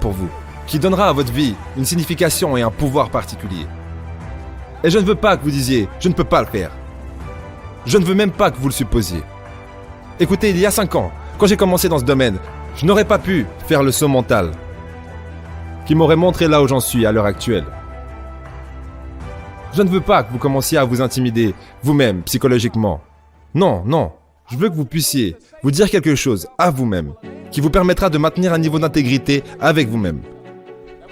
pour vous, qui donnera à votre vie une signification et un pouvoir particulier. Et je ne veux pas que vous disiez « je ne peux pas le faire ». Je ne veux même pas que vous le supposiez. Écoutez, il y a 5 ans, quand j'ai commencé dans ce domaine, je n'aurais pas pu faire le saut mental qui m'aurait montré là où j'en suis à l'heure actuelle. Je ne veux pas que vous commenciez à vous intimider vous-même psychologiquement. Non, non. Je veux que vous puissiez vous dire quelque chose à vous-même qui vous permettra de maintenir un niveau d'intégrité avec vous-même.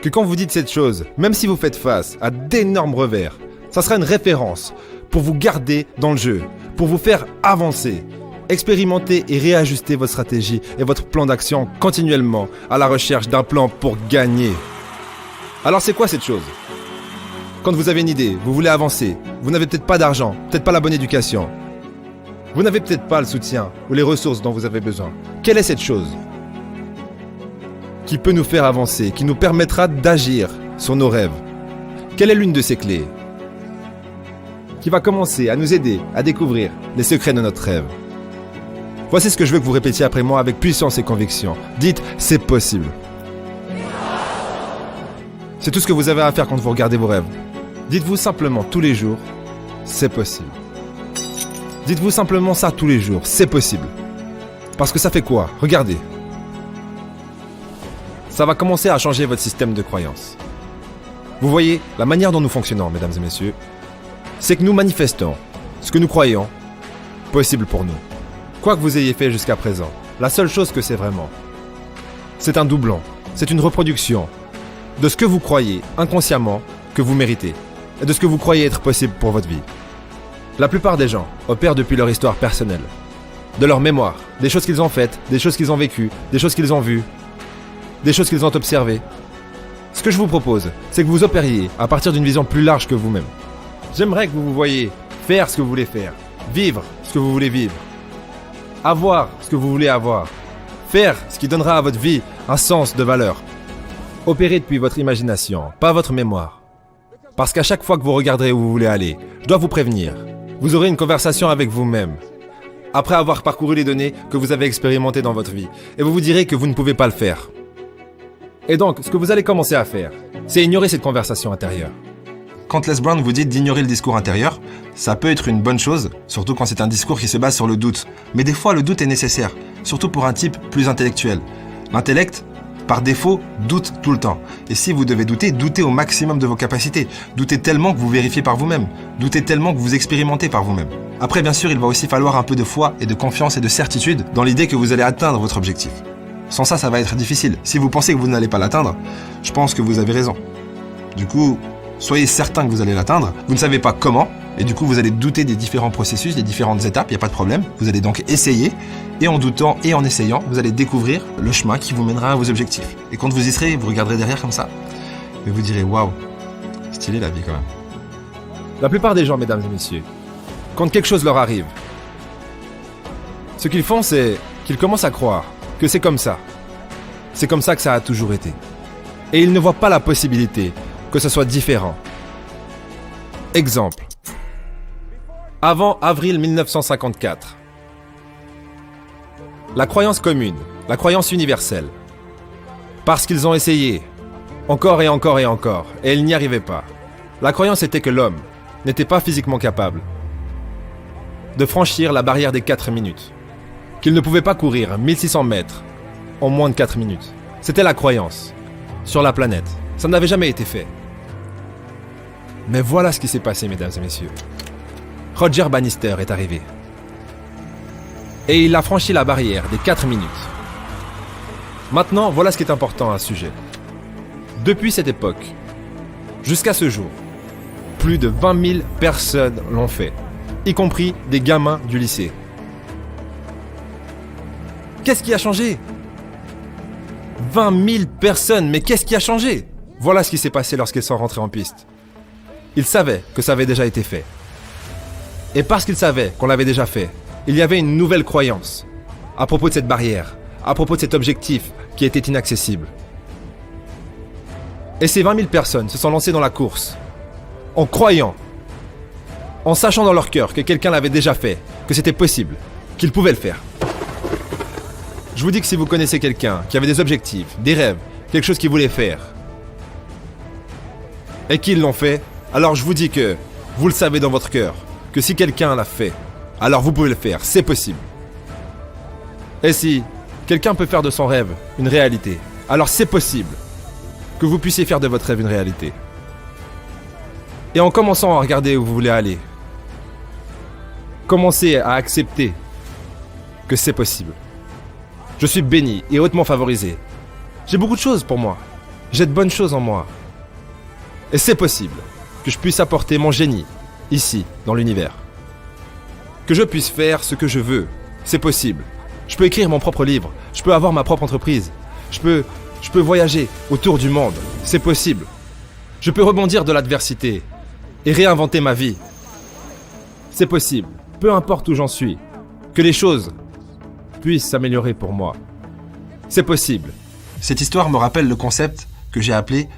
Que quand vous dites cette chose, même si vous faites face à d'énormes revers, ça sera une référence pour vous garder dans le jeu, pour vous faire avancer, expérimenter et réajuster votre stratégie et votre plan d'action continuellement à la recherche d'un plan pour gagner. Alors c'est quoi cette chose ? Quand vous avez une idée, vous voulez avancer, vous n'avez peut-être pas d'argent, peut-être pas la bonne éducation, vous n'avez peut-être pas le soutien ou les ressources dont vous avez besoin. Quelle est cette chose qui peut nous faire avancer, qui nous permettra d'agir sur nos rêves ? Quelle est l'une de ces clés qui va commencer à nous aider à découvrir les secrets de notre rêve ? Voici ce que je veux que vous répétiez après moi avec puissance et conviction. Dites « c'est possible ». C'est tout ce que vous avez à faire quand vous regardez vos rêves. Dites-vous simplement tous les jours « c'est possible ». Dites-vous simplement ça tous les jours, c'est possible. Parce que ça fait quoi ? Regardez. Ça va commencer à changer votre système de croyance. Vous voyez, la manière dont nous fonctionnons, mesdames et messieurs, c'est que nous manifestons ce que nous croyons possible pour nous. Quoi que vous ayez fait jusqu'à présent, la seule chose que c'est vraiment, c'est un doublon, c'est une reproduction de ce que vous croyez inconsciemment que vous méritez et de ce que vous croyez être possible pour votre vie. La plupart des gens opèrent depuis leur histoire personnelle, de leur mémoire, des choses qu'ils ont faites, des choses qu'ils ont vécues, des choses qu'ils ont vues, des choses qu'ils ont observées. Ce que je vous propose, c'est que vous opériez à partir d'une vision plus large que vous-même. J'aimerais que vous vous voyiez faire ce que vous voulez faire, vivre ce que vous voulez vivre, avoir ce que vous voulez avoir, faire ce qui donnera à votre vie un sens de valeur. Opérez depuis votre imagination, pas votre mémoire. Parce qu'à chaque fois que vous regarderez où vous voulez aller, je dois vous prévenir, vous aurez une conversation avec vous-même, après avoir parcouru les données que vous avez expérimentées dans votre vie, et vous vous direz que vous ne pouvez pas le faire. Et donc, ce que vous allez commencer à faire, c'est ignorer cette conversation intérieure. Quand Les Brown vous dit d'ignorer le discours intérieur, ça peut être une bonne chose, surtout quand c'est un discours qui se base sur le doute. Mais des fois, le doute est nécessaire, surtout pour un type plus intellectuel. L'intellect, par défaut, doute tout le temps. Et si vous devez douter, doutez au maximum de vos capacités. Doutez tellement que vous vérifiez par vous-même. Doutez tellement que vous expérimentez par vous-même. Après, bien sûr, il va aussi falloir un peu de foi et de confiance et de certitude dans l'idée que vous allez atteindre votre objectif. Sans ça, ça va être difficile. Si vous pensez que vous n'allez pas l'atteindre, je pense que vous avez raison. Du coup, soyez certain que vous allez l'atteindre. Vous ne savez pas comment, et du coup, vous allez douter des différents processus, des différentes étapes, il n'y a pas de problème. Vous allez donc essayer, et en doutant et en essayant, vous allez découvrir le chemin qui vous mènera à vos objectifs. Et quand vous y serez, vous regarderez derrière comme ça, et vous direz « Waouh, stylé la vie quand même ». La plupart des gens, mesdames et messieurs, quand quelque chose leur arrive, ce qu'ils font, c'est qu'ils commencent à croire que c'est comme ça. C'est comme ça que ça a toujours été. Et ils ne voient pas la possibilité que ce soit différent. Exemple. Avant avril 1954. La croyance commune, la croyance universelle. Parce qu'ils ont essayé, encore et encore et encore, et ils n'y arrivaient pas. La croyance était que l'homme n'était pas physiquement capable de franchir la barrière des 4 minutes. Qu'il ne pouvait pas courir 1600 mètres en moins de 4 minutes. C'était la croyance sur la planète. Ça n'avait jamais été fait. Mais voilà ce qui s'est passé, mesdames et messieurs. Roger Bannister est arrivé. Et il a franchi la barrière des 4 minutes. Maintenant, voilà ce qui est important à ce sujet. Depuis cette époque, jusqu'à ce jour, plus de 20 000 personnes l'ont fait, y compris des gamins du lycée. Qu'est-ce qui a changé ? 20 000 personnes, mais qu'est-ce qui a changé ? Voilà ce qui s'est passé lorsqu'ils sont rentrés en piste. Ils savaient que ça avait déjà été fait. Et parce qu'ils savaient qu'on l'avait déjà fait, il y avait une nouvelle croyance à propos de cette barrière, à propos de cet objectif qui était inaccessible. Et ces 20 000 personnes se sont lancées dans la course, en croyant, en sachant dans leur cœur que quelqu'un l'avait déjà fait, que c'était possible, qu'ils pouvaient le faire. Je vous dis que si vous connaissez quelqu'un qui avait des objectifs, des rêves, quelque chose qu'ils voulaient faire. Et qu'ils l'ont fait, alors je vous dis que vous le savez dans votre cœur, que si quelqu'un l'a fait, alors vous pouvez le faire, c'est possible. Et si quelqu'un peut faire de son rêve une réalité, alors c'est possible que vous puissiez faire de votre rêve une réalité. Et en commençant à regarder où vous voulez aller, commencez à accepter que c'est possible. Je suis béni et hautement favorisé. J'ai beaucoup de choses pour moi. J'ai de bonnes choses en moi. Et c'est possible que je puisse apporter mon génie ici, dans l'univers. Que je puisse faire ce que je veux. C'est possible. Je peux écrire mon propre livre. Je peux avoir ma propre entreprise. Je peux voyager autour du monde. C'est possible. Je peux rebondir de l'adversité et réinventer ma vie. C'est possible. Peu importe où j'en suis. Que les choses puissent s'améliorer pour moi. C'est possible. Cette histoire me rappelle le concept que j'ai appelé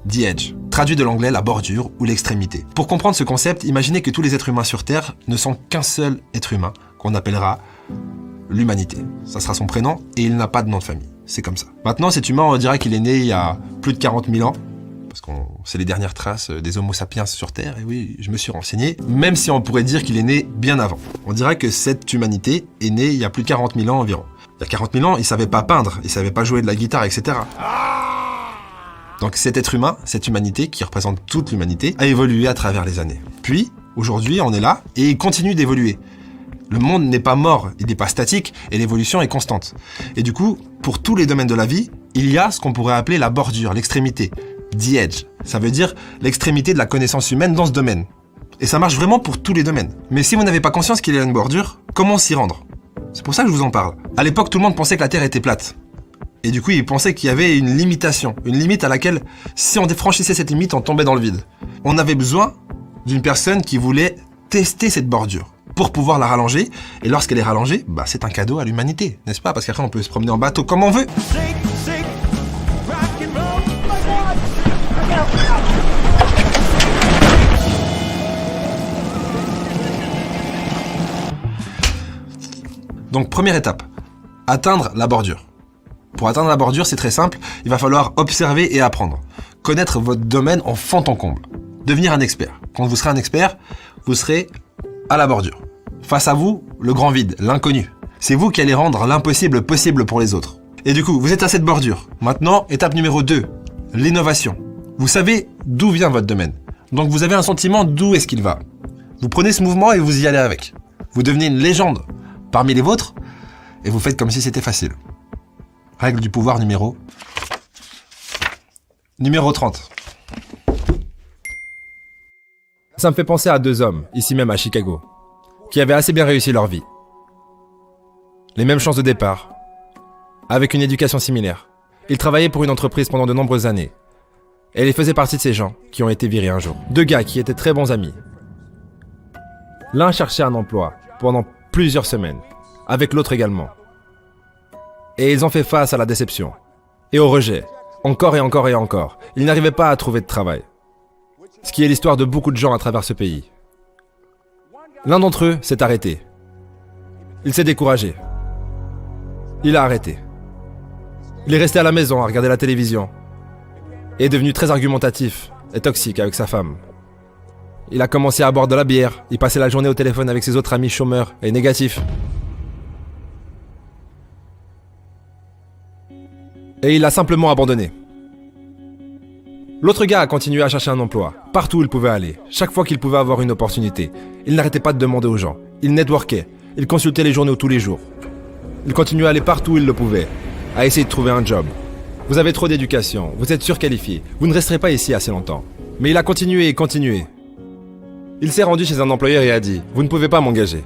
The Edge, traduit de l'anglais la bordure ou l'extrémité. Pour comprendre ce concept, imaginez que tous les êtres humains sur Terre ne sont qu'un seul être humain, qu'on appellera l'humanité. Ça sera son prénom et il n'a pas de nom de famille. C'est comme ça. Maintenant, cet humain, on dirait qu'il est né il y a plus de 40 000 ans, parce que c'est les dernières traces des Homo sapiens sur Terre, et oui, je me suis renseigné, même si on pourrait dire qu'il est né bien avant. On dirait que cette humanité est née il y a plus de 40 000 ans environ. Il y a 40 000 ans, il savait pas peindre, il savait pas jouer de la guitare, etc. Donc cet être humain, cette humanité qui représente toute l'humanité, a évolué à travers les années. Puis, aujourd'hui, on est là et il continue d'évoluer. Le monde n'est pas mort, il n'est pas statique et l'évolution est constante. Et du coup, pour tous les domaines de la vie, il y a ce qu'on pourrait appeler la bordure, l'extrémité, the edge. Ça veut dire l'extrémité de la connaissance humaine dans ce domaine. Et ça marche vraiment pour tous les domaines. Mais si vous n'avez pas conscience qu'il y a une bordure, comment s'y rendre? C'est pour ça que je vous en parle. À l'époque, tout le monde pensait que la Terre était plate. Et du coup, ils pensaient qu'il y avait une limitation, une limite à laquelle, si on franchissait cette limite, on tombait dans le vide. On avait besoin d'une personne qui voulait tester cette bordure pour pouvoir la rallonger. Et lorsqu'elle est rallongée, bah, c'est un cadeau à l'humanité, n'est-ce pas? Parce qu'après, on peut se promener en bateau comme on veut. Donc, première étape, atteindre la bordure. Pour atteindre la bordure, c'est très simple, il va falloir observer et apprendre. Connaître votre domaine en fond en comble. Devenir un expert. Quand vous serez un expert, vous serez à la bordure. Face à vous, le grand vide, l'inconnu. C'est vous qui allez rendre l'impossible possible pour les autres. Et du coup, vous êtes à cette bordure. Maintenant, étape numéro 2, l'innovation. Vous savez d'où vient votre domaine. Donc vous avez un sentiment d'où est-ce qu'il va. Vous prenez ce mouvement et vous y allez avec. Vous devenez une légende parmi les vôtres et vous faites comme si c'était facile. Règle du pouvoir numéro 30. Ça me fait penser à deux hommes, ici même à Chicago, qui avaient assez bien réussi leur vie. Les mêmes chances de départ, avec une éducation similaire. Ils travaillaient pour une entreprise pendant de nombreuses années. Et ils faisaient partie de ces gens qui ont été virés un jour. Deux gars qui étaient très bons amis. L'un cherchait un emploi pendant plusieurs semaines, avec l'autre également. Et ils ont fait face à la déception et au rejet, encore et encore et encore. Ils n'arrivaient pas à trouver de travail. Ce qui est l'histoire de beaucoup de gens à travers ce pays. L'un d'entre eux s'est arrêté. Il s'est découragé. Il a arrêté. Il est resté à la maison à regarder la télévision. Et est devenu très argumentatif et toxique avec sa femme. Il a commencé à boire de la bière. Il passait la journée au téléphone avec ses autres amis chômeurs et négatifs. Et il l'a simplement abandonné. L'autre gars a continué à chercher un emploi, partout où il pouvait aller, chaque fois qu'il pouvait avoir une opportunité. Il n'arrêtait pas de demander aux gens. Il networkait, il consultait les journaux tous les jours. Il continuait à aller partout où il le pouvait, à essayer de trouver un job. Vous avez trop d'éducation, vous êtes surqualifié, vous ne resterez pas ici assez longtemps. Mais il a continué et continué. Il s'est rendu chez un employeur et a dit « Vous ne pouvez pas m'engager.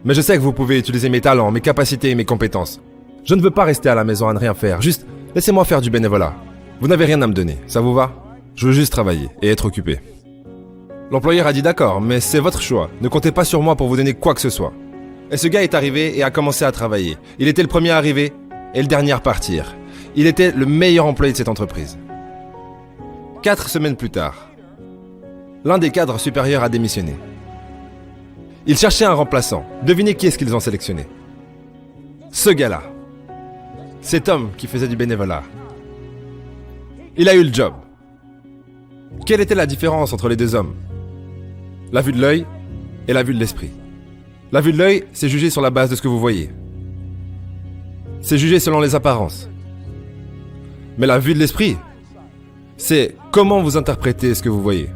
Mais je sais que vous pouvez utiliser mes talents, mes capacités et mes compétences. Je ne veux pas rester à la maison à ne rien faire, juste laissez-moi faire du bénévolat. Vous n'avez rien à me donner, ça vous va ? Je veux juste travailler et être occupé. » L'employeur a dit « D'accord, mais c'est votre choix. Ne comptez pas sur moi pour vous donner quoi que ce soit. » Et ce gars est arrivé et a commencé à travailler. Il était le premier à arriver et le dernier à partir. Il était le meilleur employé de cette entreprise. 4 semaines plus tard, l'un des cadres supérieurs a démissionné. Ils cherchaient un remplaçant. Devinez qui est-ce qu'ils ont sélectionné ? Ce gars-là. Cet homme qui faisait du bénévolat. Il a eu le job. Quelle était la différence entre les deux hommes? La vue de l'œil et la vue de l'esprit. La vue de l'œil, c'est jugé sur la base de ce que vous voyez. C'est jugé selon les apparences. Mais la vue de l'esprit, c'est comment vous interprétez ce que vous voyez.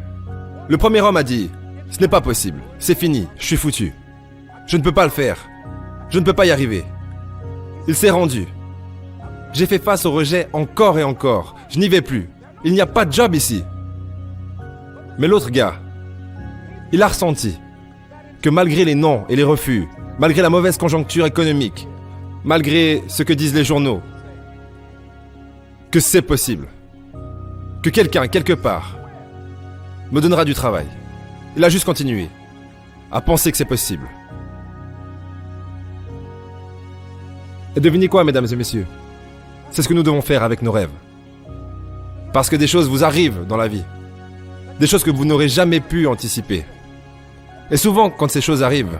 Le premier homme a dit « Ce n'est pas possible, c'est fini, je suis foutu. Je ne peux pas le faire. Je ne peux pas y arriver. » Il s'est rendu. J'ai fait face au rejet encore et encore. Je n'y vais plus. Il n'y a pas de job ici. Mais l'autre gars, il a ressenti que malgré les non et les refus, malgré la mauvaise conjoncture économique, malgré ce que disent les journaux, que c'est possible. Que quelqu'un, quelque part, me donnera du travail. Il a juste continué à penser que c'est possible. Et devinez quoi, mesdames et messieurs? C'est ce que nous devons faire avec nos rêves. Parce que des choses vous arrivent dans la vie. Des choses que vous n'aurez jamais pu anticiper. Et souvent, quand ces choses arrivent,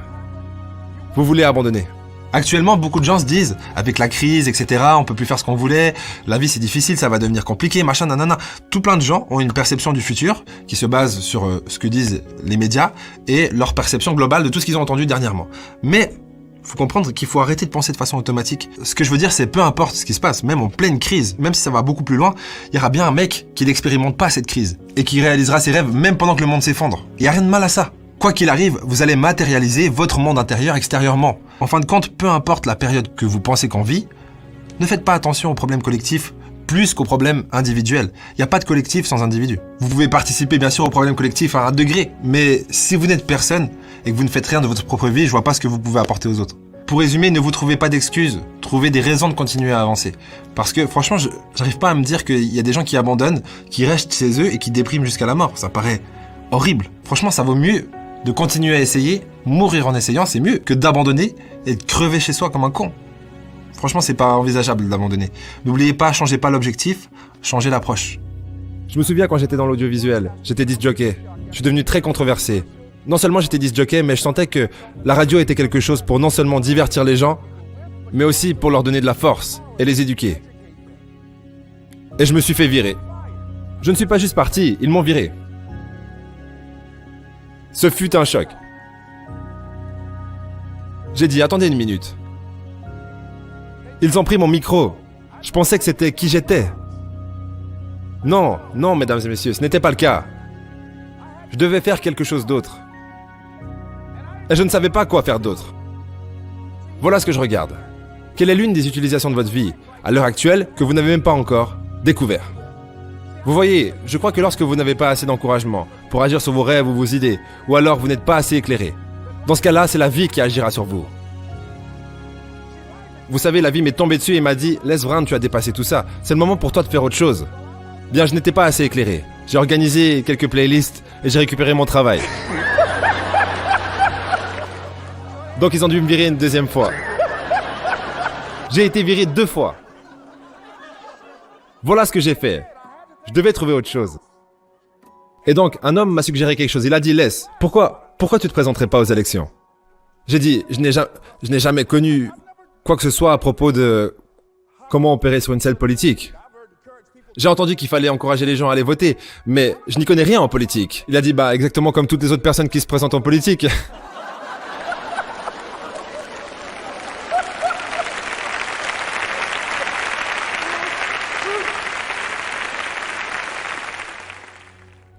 vous voulez abandonner. Actuellement, beaucoup de gens se disent, avec la crise, etc., on peut plus faire ce qu'on voulait, la vie c'est difficile, ça va devenir compliqué, machin, nanana. Tout plein de gens ont une perception du futur qui se base sur ce que disent les médias et leur perception globale de tout ce qu'ils ont entendu dernièrement. Mais faut comprendre qu'il faut arrêter de penser de façon automatique. Ce que je veux dire, c'est peu importe ce qui se passe, même en pleine crise, même si ça va beaucoup plus loin, il y aura bien un mec qui n'expérimente pas cette crise et qui réalisera ses rêves même pendant que le monde s'effondre. Il n'y a rien de mal à ça. Quoi qu'il arrive, vous allez matérialiser votre monde intérieur extérieurement. En fin de compte, peu importe la période que vous pensez qu'on vit, ne faites pas attention aux problèmes collectifs plus qu'aux problèmes individuels. Il n'y a pas de collectif sans individu. Vous pouvez participer bien sûr aux problèmes collectifs à un degré, mais si vous n'êtes personne et que vous ne faites rien de votre propre vie, je vois pas ce que vous pouvez apporter aux autres. Pour résumer, ne vous trouvez pas d'excuses, trouvez des raisons de continuer à avancer. Parce que franchement, j'arrive pas à me dire qu'il y a des gens qui abandonnent, qui restent chez eux et qui dépriment jusqu'à la mort. Ça paraît horrible. Franchement, ça vaut mieux de continuer à essayer, mourir en essayant, c'est mieux que d'abandonner et de crever chez soi comme un con. Franchement, c'est pas envisageable d'abandonner. N'oubliez pas, changez pas l'objectif, changez l'approche. Je me souviens quand j'étais dans l'audiovisuel, j'étais disc jockey. Je suis devenu très controversé. Non seulement j'étais disc jockey, mais je sentais que la radio était quelque chose pour non seulement divertir les gens, mais aussi pour leur donner de la force et les éduquer. Et je me suis fait virer. Je ne suis pas juste parti, ils m'ont viré. Ce fut un choc. J'ai dit, attendez une minute. Ils ont pris mon micro. Je pensais que c'était qui j'étais. Non, non, mesdames et messieurs, ce n'était pas le cas. Je devais faire quelque chose d'autre. Et je ne savais pas quoi faire d'autre. Voilà ce que je regarde. Quelle est l'une des utilisations de votre vie, à l'heure actuelle, que vous n'avez même pas encore découvert? Vous voyez, je crois que lorsque vous n'avez pas assez d'encouragement pour agir sur vos rêves ou vos idées, ou alors vous n'êtes pas assez éclairé, dans ce cas-là, c'est la vie qui agira sur vous. Vous savez, la vie m'est tombée dessus et m'a dit « Les Brown, tu as dépassé tout ça, c'est le moment pour toi de faire autre chose. » Bien, je n'étais pas assez éclairé. J'ai organisé quelques playlists et j'ai récupéré mon travail. Donc ils ont dû me virer une deuxième fois. J'ai été viré 2 fois. Voilà ce que j'ai fait. Je devais trouver autre chose. Et donc, un homme m'a suggéré quelque chose. Il a dit, laisse, pourquoi tu te présenterais pas aux élections? J'ai dit, je n'ai jamais connu quoi que ce soit à propos de comment opérer sur une scène politique. J'ai entendu qu'il fallait encourager les gens à aller voter, mais je n'y connais rien en politique. Il a dit, bah, exactement comme toutes les autres personnes qui se présentent en politique.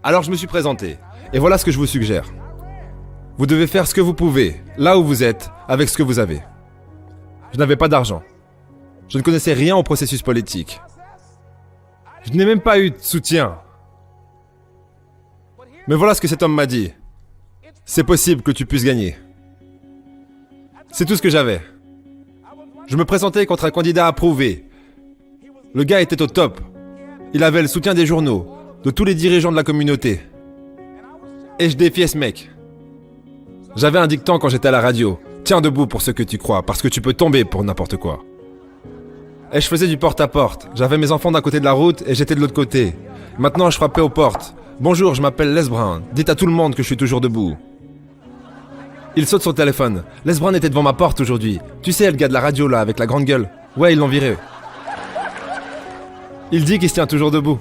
Alors je me suis présenté, et voilà ce que je vous suggère. Vous devez faire ce que vous pouvez, là où vous êtes, avec ce que vous avez. Je n'avais pas d'argent. Je ne connaissais rien au processus politique. Je n'ai même pas eu de soutien. Mais voilà ce que cet homme m'a dit. C'est possible que tu puisses gagner. C'est tout ce que j'avais. Je me présentais contre un candidat approuvé. Le gars était au top. Il avait le soutien des journaux, de tous les dirigeants de la communauté. Et je défiais ce mec. J'avais un dicton quand j'étais à la radio. Tiens debout pour ce que tu crois, parce que tu peux tomber pour n'importe quoi. Et je faisais du porte-à-porte. J'avais mes enfants d'un côté de la route et j'étais de l'autre côté. Maintenant, je frappais aux portes. Bonjour, je m'appelle Les Brown. Dites à tout le monde que je suis toujours debout. Il saute son téléphone. Les Brown était devant ma porte aujourd'hui. Tu sais, le gars de la radio là, avec la grande gueule. Ouais, ils l'ont viré. Il dit qu'il se tient toujours debout.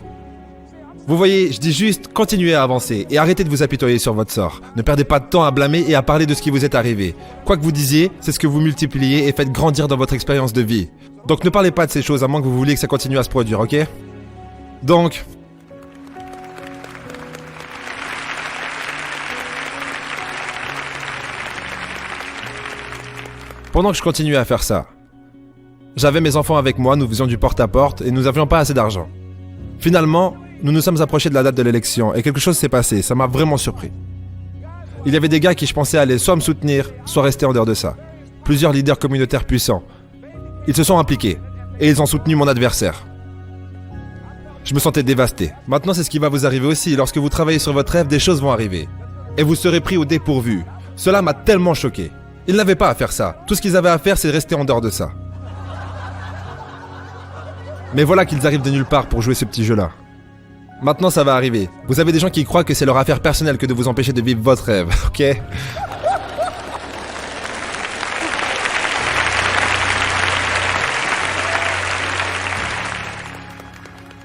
Vous voyez, je dis juste, continuez à avancer et arrêtez de vous apitoyer sur votre sort. Ne perdez pas de temps à blâmer et à parler de ce qui vous est arrivé. Quoi que vous disiez, c'est ce que vous multipliez et faites grandir dans votre expérience de vie. Donc ne parlez pas de ces choses à moins que vous vouliez que ça continue à se produire, ok? Donc... Pendant que je continuais à faire ça, j'avais mes enfants avec moi, nous faisions du porte-à-porte et nous n'avions pas assez d'argent. Finalement, nous nous sommes approchés de la date de l'élection et quelque chose s'est passé, ça m'a vraiment surpris. Il y avait des gars qui je pensais allaient soit me soutenir, soit rester en dehors de ça. Plusieurs leaders communautaires puissants. Ils se sont impliqués et ils ont soutenu mon adversaire. Je me sentais dévasté. Maintenant, c'est ce qui va vous arriver aussi. Lorsque vous travaillez sur votre rêve, des choses vont arriver. Et vous serez pris au dépourvu. Cela m'a tellement choqué. Ils n'avaient pas à faire ça. Tout ce qu'ils avaient à faire, c'est de rester en dehors de ça. Mais voilà qu'ils arrivent de nulle part pour jouer ce petit jeu-là. Maintenant, ça va arriver. Vous avez des gens qui croient que c'est leur affaire personnelle que de vous empêcher de vivre votre rêve, ok?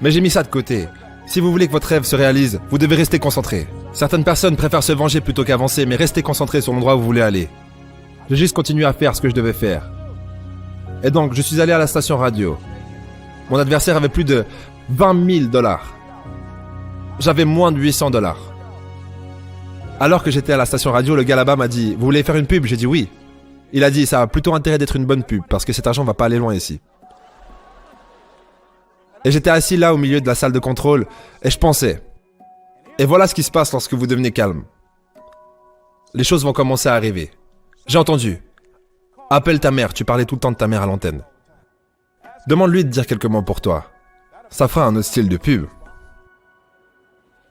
Mais j'ai mis ça de côté. Si vous voulez que votre rêve se réalise, vous devez rester concentré. Certaines personnes préfèrent se venger plutôt qu'avancer, mais restez concentré sur l'endroit où vous voulez aller. J'ai juste continué à faire ce que je devais faire. Et donc, je suis allé à la station radio. Mon adversaire avait plus de 20 000 $. J'avais moins de 800 $. Alors que j'étais à la station radio, le gars là-bas m'a dit « Vous voulez faire une pub ?» J'ai dit oui. Il a dit « Ça a plutôt intérêt d'être une bonne pub, parce que cet argent va pas aller loin ici. » Et j'étais assis là au milieu de la salle de contrôle, et je pensais. Et voilà ce qui se passe lorsque vous devenez calme. Les choses vont commencer à arriver. J'ai entendu. Appelle ta mère, tu parlais tout le temps de ta mère à l'antenne. Demande-lui de dire quelques mots pour toi. Ça fera un autre style de pub.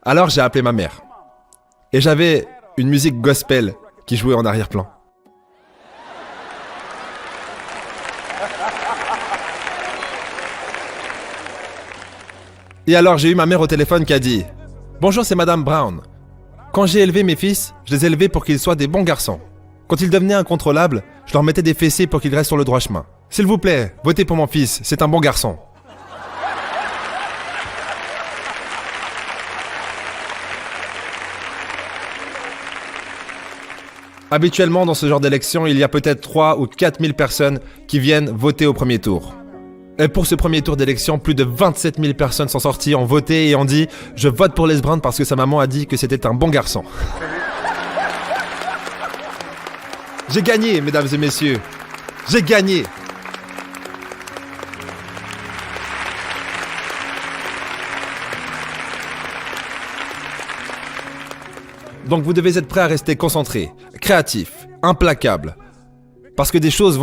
Alors j'ai appelé ma mère. Et j'avais une musique gospel qui jouait en arrière-plan. Et alors j'ai eu ma mère au téléphone qui a dit « Bonjour, c'est Madame Brown. Quand j'ai élevé mes fils, je les ai élevés pour qu'ils soient des bons garçons. Quand ils devenaient incontrôlables, je leur mettais des fessées pour qu'ils restent sur le droit chemin. S'il vous plaît, votez pour mon fils, c'est un bon garçon. » Habituellement, dans ce genre d'élection, il y a peut-être 3 ou 4 000 personnes qui viennent voter au premier tour. Et pour ce premier tour d'élection, plus de 27 000 personnes sont sorties, ont voté et ont dit « Je vote pour Les Brown parce que sa maman a dit que c'était un bon garçon. » J'ai gagné, mesdames et messieurs. J'ai gagné. Donc vous devez être prêt à rester concentré, créatif, implacable. Parce que des choses vont